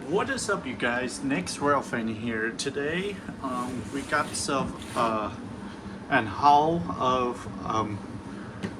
What is up, you guys? Next Rail Fan here. Today we got some an haul of a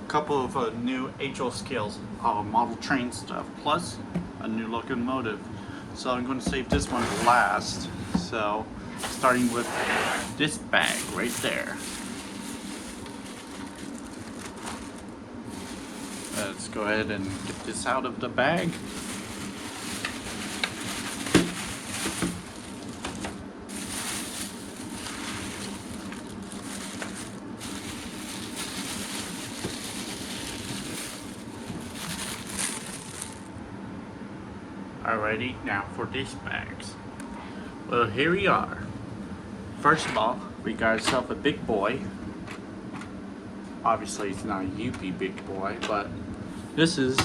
couple of new HO scales, model train stuff, plus a new locomotive. So I'm going to save this one for last. So starting with this bag right there. Let's go ahead and get this out of the bag. Alrighty, now for these bags. Well, here we are. First of all, we got ourselves a big boy. Obviously, it's not a UP big boy, but this is,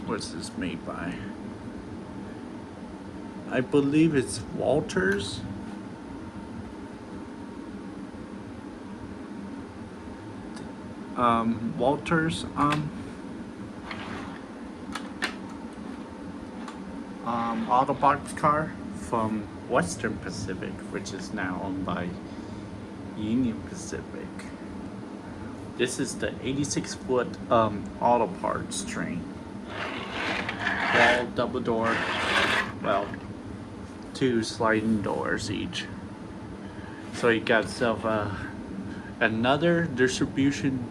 what's this made by? I believe it's Walters. Walters, Autobox car from Western Pacific, which is now owned by Union Pacific. This is the 86-foot auto parts train. All double door, well, 2 sliding doors each. So you got yourself another distribution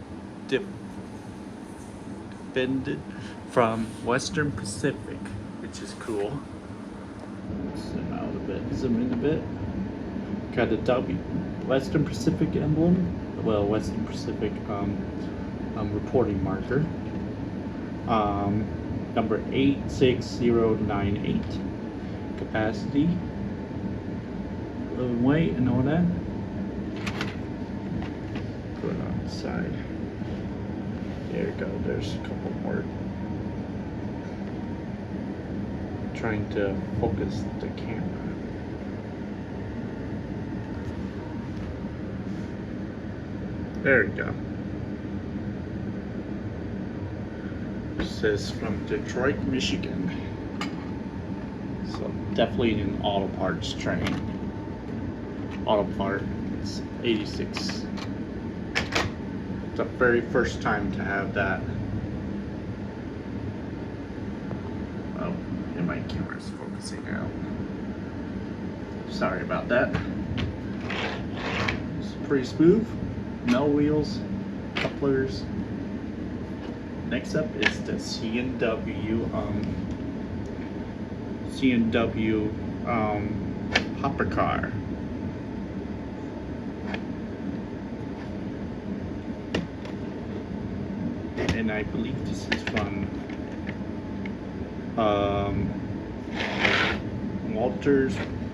defended from Western Pacific, which is cool. Zoom out a bit, zoom in a bit. Got the Western Pacific emblem, well, Western Pacific reporting marker. Number 86098. Capacity, load weight, and all that. Put it on the side. There you go, there's a couple more. Trying to focus the camera. There we go. This is from Detroit, Michigan. So definitely an auto parts train. Auto parts 86. The very first time to have that. Oh, and my camera's focusing out. Sorry about that. It's pretty smooth. No wheels, couplers. Next up is the C&W hopper car. And I believe this is from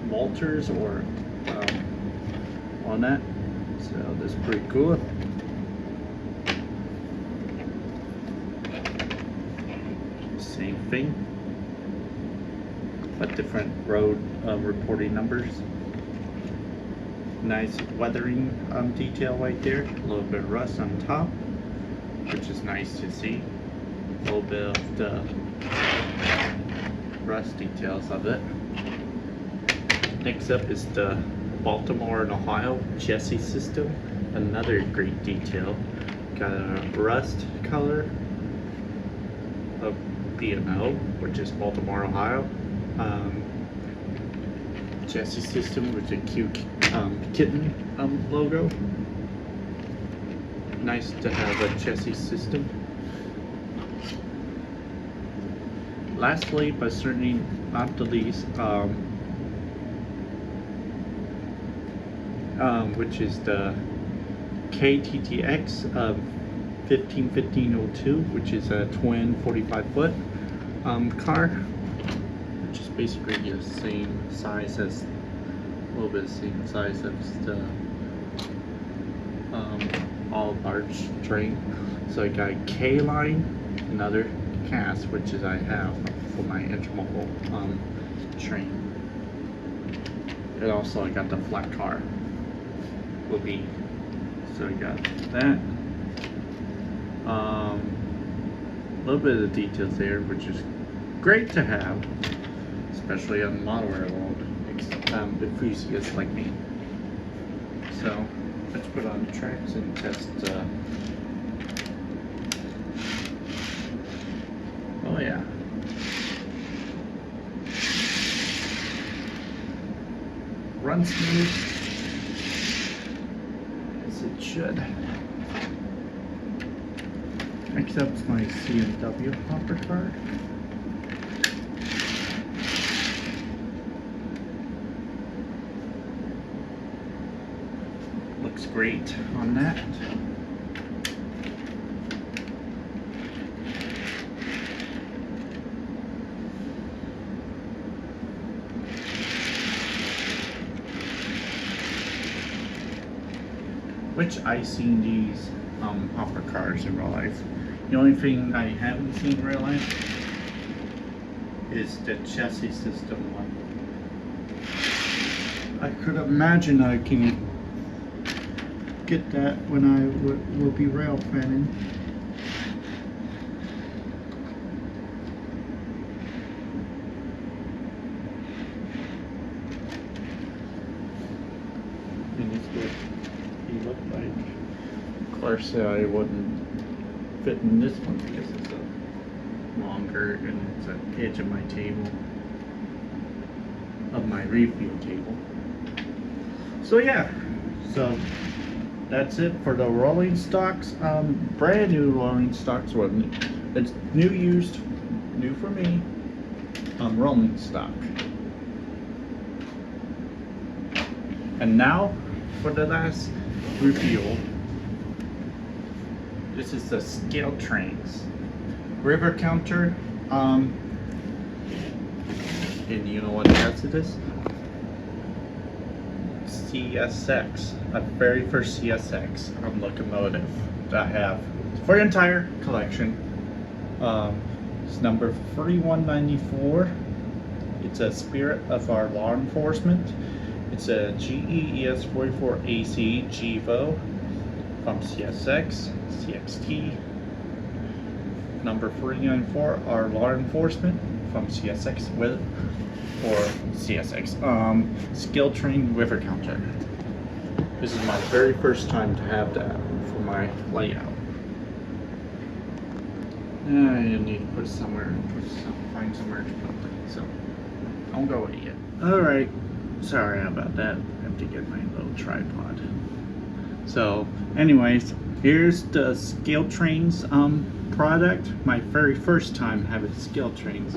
Walters or on that. So that's pretty cool. Same thing, but different road reporting numbers. Nice weathering detail right there. A little bit of rust on top, which is nice to see. A little bit of the rust details of it. Next up is the Baltimore and Ohio chassis system. Another great detail. Got a rust color of B&O, which is Baltimore, Ohio. Chassis system with a cute kitten logo. Nice to have a chassis system. Lastly, but certainly not the least, which is the KTTX 151502, which is a twin 45-foot car, which is basically the same size as, a little bit the same size as the all parts train. So I got K line, another cast, which is I have for my intermodal train. And also I got the flat car. Will be, so I got that. A little bit of the details there, which is great to have, especially on model railroad enthusiasts like me. So let's put on the tracks and test. Oh yeah. Run smooth, as it should. Next up is my CMW hopper car. Looks great on that. Which I've seen these hopper cars in real life. The only thing I haven't seen in real life is the chassis system one. I could imagine I can get that when I will be rail fanning. And it's what he looked like. Of course, I wouldn't fit in this one because it's a longer and it's at the edge of my table, of my refuel table. So yeah, so that's it for the rolling stocks. Brand new rolling stocks. It's new used, new for me. Rolling stock. And now for the last refuel. This is the scale trains. River counter. And you know what gas it is? CSX. A very first CSX locomotive that I have for the entire collection. It's number 3194. It's a Spirit of Our Law Enforcement. It's a GE ES44AH GEVO from CSX, CXT. Number 394, Our Law Enforcement from CSX with, or CSX, Skill Train River Counter. This is my very first time to have that for my layout. I need to put it somewhere, find somewhere to put it, so don't go with it yet. Alright, sorry about that. I have to get my little tripod. So, anyways, here's the Scale Trains product. My very first time having Scale Trains.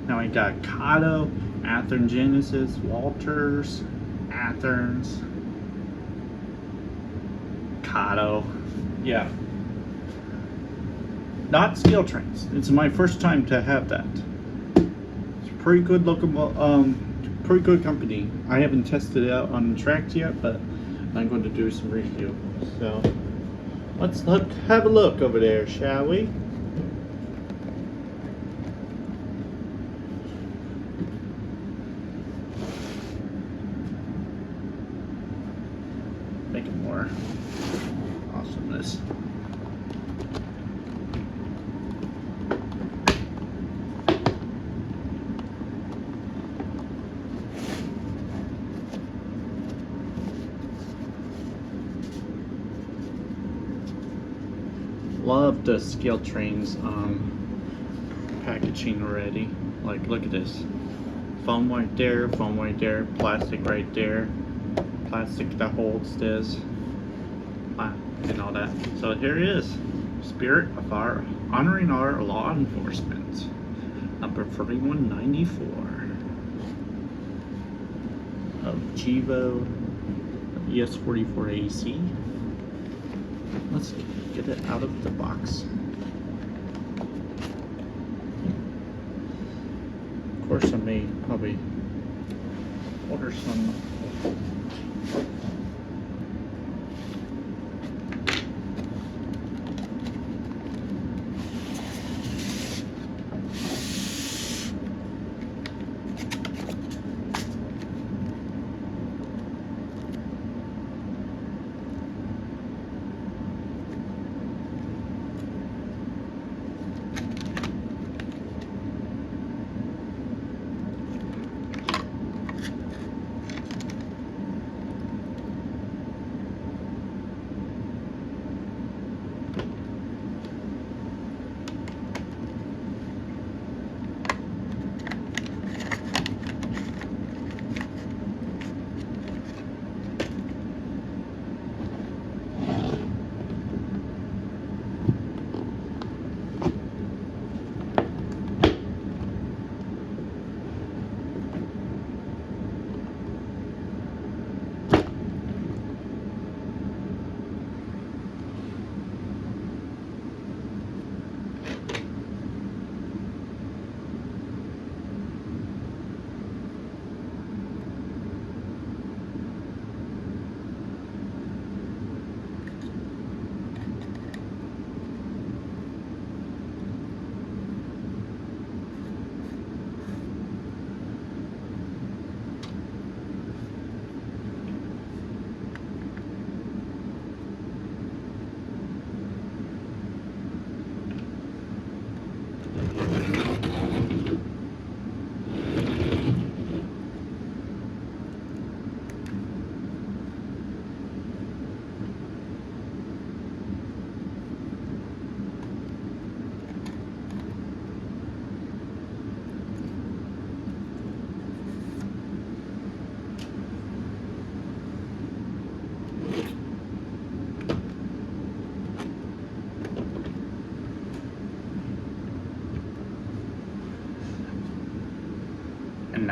Now I got Kato, Athearn Genesis, Walters, Athearns, Kato. Yeah. Not Scale Trains. It's my first time to have that. It's a pretty good pretty good company. I haven't tested it out on the tracks yet, but I'm going to do some review. So let's have a look over there, shall we? Make it more awesomeness. Love the Scale Trains packaging already. Like, look at this. Foam right there, plastic right there, plastic that holds this, and all that. So here it is. Spirit of Our Honoring Our Law Enforcement. Number 3194 of GEVO ES44AH. Let's get it out of the box. Of course, I may probably order some.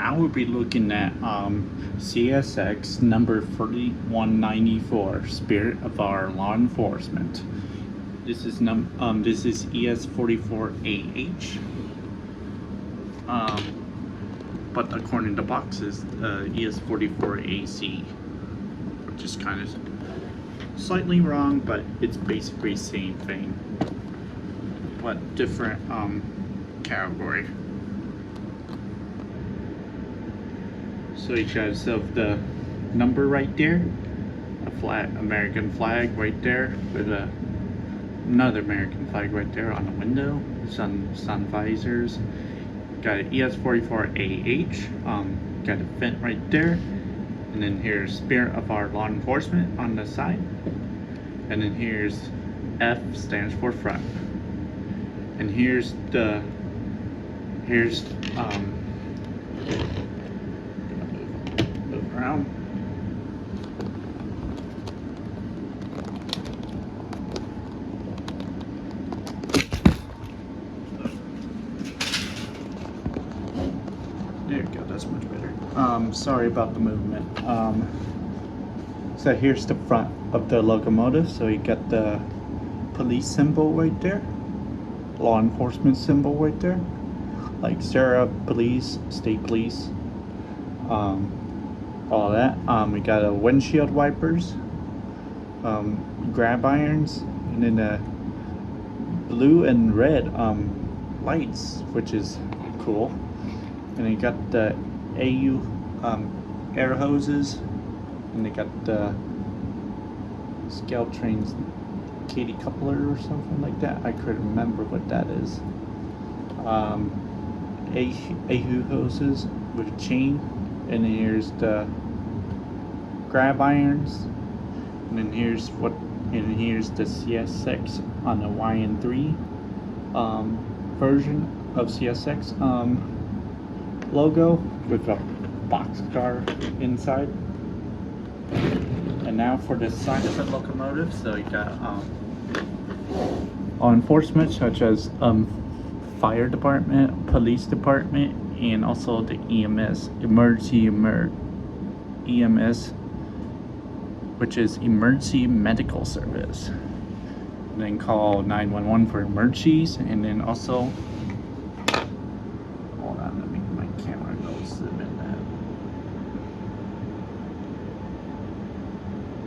now we'll be looking at CSX number 4194, Spirit of Our Law Enforcement. This is ES44AH. But according to boxes, ES44AC, which is kind of slightly wrong, but it's basically the same thing, but different category. So you guys have the number right there, a flag, American flag right there, with another American flag right there on the window, sun visors. Got an ES44AH, got a vent right there, and then here's Spirit of Our Law Enforcement on the side, and then here's F stands for front, and here's move around. There we go, that's much better. Sorry about the movement. So here's the front of the locomotive. So you got the police symbol right there, law enforcement symbol right there, like Sarah Police, State Police, all that. We got a windshield wipers, grab irons, and then the blue and red lights, which is cool. And they got the AU air hoses, and they got the scale trains Katie coupler or something like that. I couldn't remember what that is. AU hoses with a chain, and then here's the grab irons, and then here's the CSX on the YN3 version of CSX logo with a boxcar inside. And now for the side of the locomotive, so you got law enforcement such as fire department, police department, and also the EMS, EMS, which is emergency medical service. And then call 911 for emergencies, and then also, hold on, let me get my camera go zoom in that.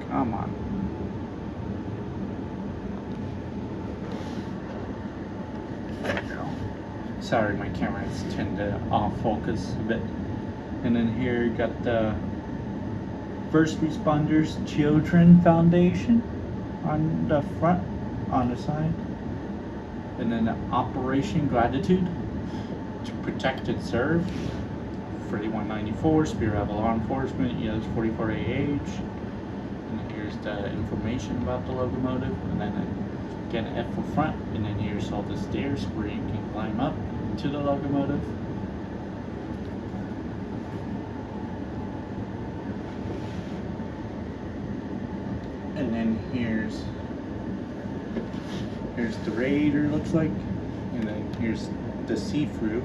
Come on. There we go. Sorry, my cameras tend to off focus a bit. And then here you got the First Responders Children Foundation on the front, on the side. And then the Operation Gratitude to Protect and Serve, 3194, Spirit of Law Enforcement, ES44AH. And here's the information about the locomotive, and then again F for front, and then here's all the stairs where you can climb up to the locomotive. And then here's the radiator, looks like, and then here's the see-through.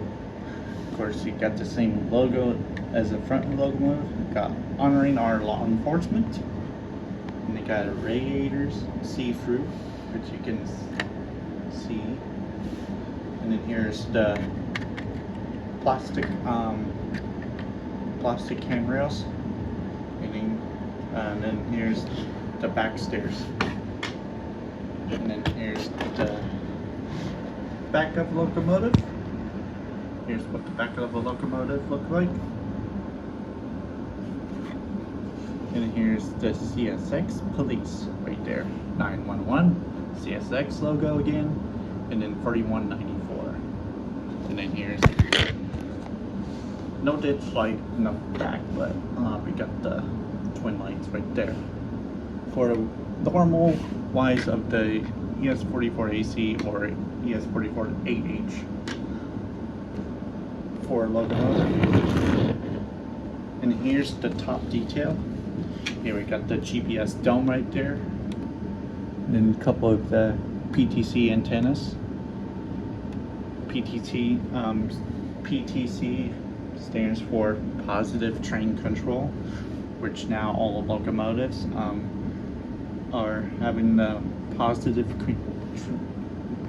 Of course, you got the same logo as the front locomotive. You got honoring our law enforcement, and they got radiators see-through, which you can see. And then here's the plastic handrails, and then here's the back stairs. And then here's the back of the locomotive. Here's what the back of a locomotive look like. And here's the CSX police right there. 911, CSX logo again, and then 4194. And then here's no ditch light, no back, but we got the twin lights right there. For normal wise of the ES44AC or ES44AH for locomotive. And here's the top detail. Here we got the GPS dome right there, and then a couple of the PTC antennas. PTC stands for positive train control, which now all locomotives are having the positive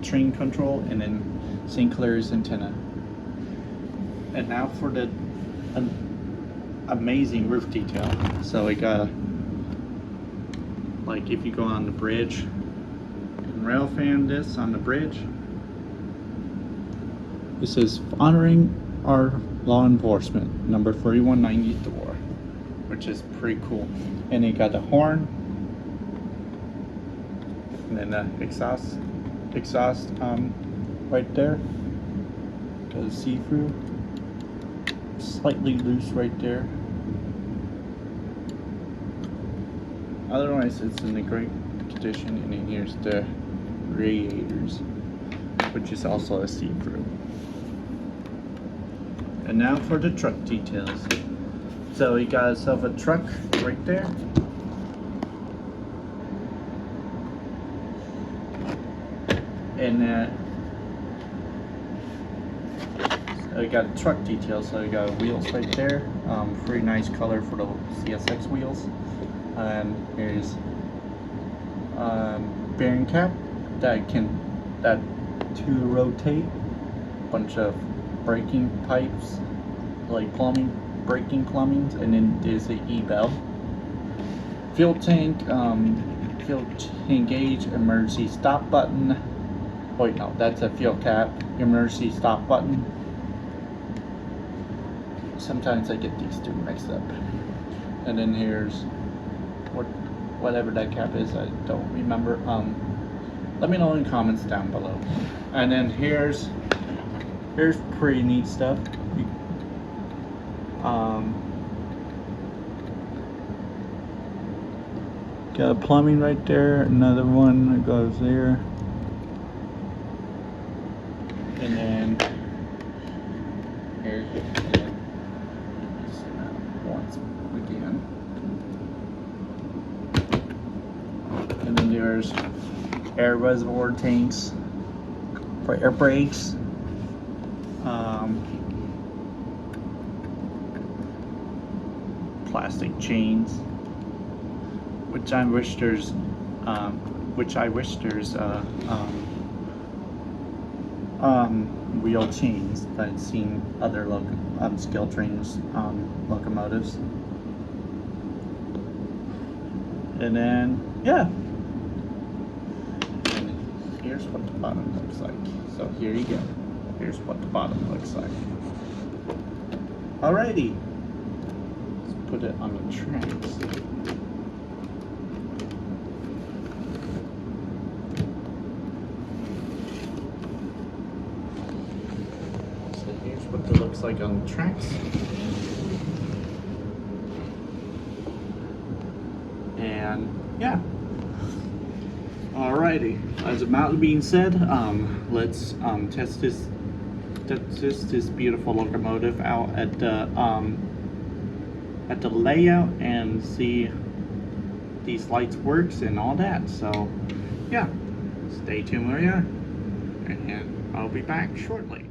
train control, and then Sinclair's antenna. And now for the amazing roof detail. So we got, like, if you go on the bridge and rail fan this on the bridge, it says honoring our law enforcement, number 3194, which is pretty cool. And it got the horn, and then the exhaust right there. Got a see-through, slightly loose right there. Otherwise, it's in a great condition. And then here's the radiators, which is also a see-through. And now for the truck details. So we got ourselves a truck right there. And so we got truck details. So we got wheels right there. Pretty nice color for the CSX wheels. Here's bearing cap that to rotate. Bunch of braking pipes, like braking plumbings, and then there's the E-bell. Fuel tank gauge, emergency stop button. Wait, no, that's a fuel cap. Emergency stop button. Sometimes I get these two mixed up. And then here's whatever that cap is, I don't remember. Let me know in the comments down below. And then here's pretty neat stuff. Got a plumbing right there, another one that goes there, and then here's once again, and then there's air reservoir tanks for air brakes. Plastic chains, which I wish there's wheel chains that I've seen other scale trains locomotives. And then yeah, and here's what the bottom looks like. So here you go. Here's what the bottom looks like. Alrighty, let's put it on the tracks. So here's what it looks like on the tracks. And yeah. Alrighty, as about being said, let's test this beautiful locomotive out at the layout and see these lights works and all that. So yeah, stay tuned where you are, and I'll be back shortly.